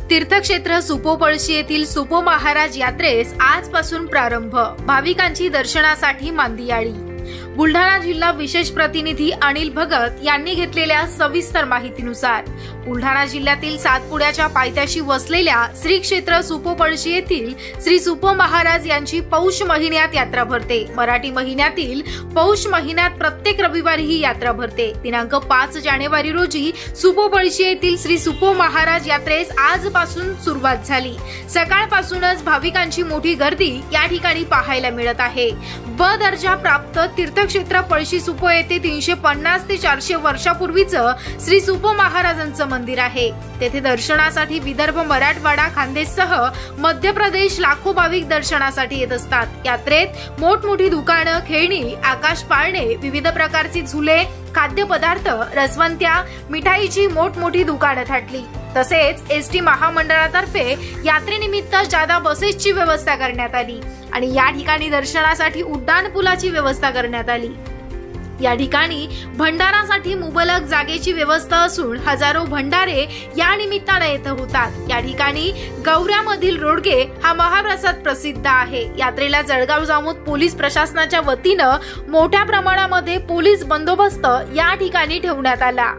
तीर्थक्षेत्र सुपोपळशी येथील सुपो महाराज यात्रेस आजपासून प्रारंभ। भाविकांची दर्शनासाठी मांदियाळी। बुलढाणा जिल्हा विशेष प्रतिनिधी अनिल भगत यांनी घेतलेल्या सविस्तर माहितीनुसार बुलढाणा जिल्ह्यातील सातपुड्याच्या पायथ्याशी वसलेल्या श्री क्षेत्र सुपोपळशी येथील श्री सुपो महाराज यांची पौष महिन्यात यात्रा भरते। मराठी महिन्यातील पौष महिन्यात प्रत्येक रविवारी ही यात्रा भरते। दिनांक 5 जानेवारी रोजी सुपोपळशी येथील श्री सुपो महाराज यात्रेस आजपासून सुरुवात झाली। सकाळपासूनच भाविकांची मोठी गर्दी या ठिकाणी पाहायला मिळत आहे। ब दर्जा प्राप्त तीर्थक्षेत्र पळशी सुपो येथे 350 ते 400 वर्षापूर्वीचं श्री सुपो महाराजांचं मंदिर आहे। तेथे दर्शनासाठी विदर्भ, मराठवाडा, खानदेशसह मध्य प्रदेश लाखो भाविक दर्शनासाठी येत असतात। यात्रेत मोठमोठी दुकानं, खेळणी, आकाश पाळणे, विविध प्रकारची झुले, खाद्यपदार्थ, रसवंत्या, मिठाईची मोठमोठी दुकानं थाटली। तसेच एसटी महामंडळातर्फे यात्रेनिमित्त जादा बसेसची व्यवस्था करण्यात आली आणि या ठिकाणी दर्शनासाठी उड्डाण पुलाची व्यवस्था करण्यात आली। या ठिकाणी भंडारासाठी मुबलक जागेची व्यवस्था असून हजारो भंडारे या निमित्ताने येत होतात। या ठिकाणी गौऱ्यामधील रोडगे हा महाप्रसाद प्रसिद्ध आहे। यात्रेला जळगाव जामोद पोलीस प्रशासनाच्या वतीनं मोठ्या प्रमाणामध्ये पोलीस बंदोबस्त या ठिकाणी ठेवण्यात आला।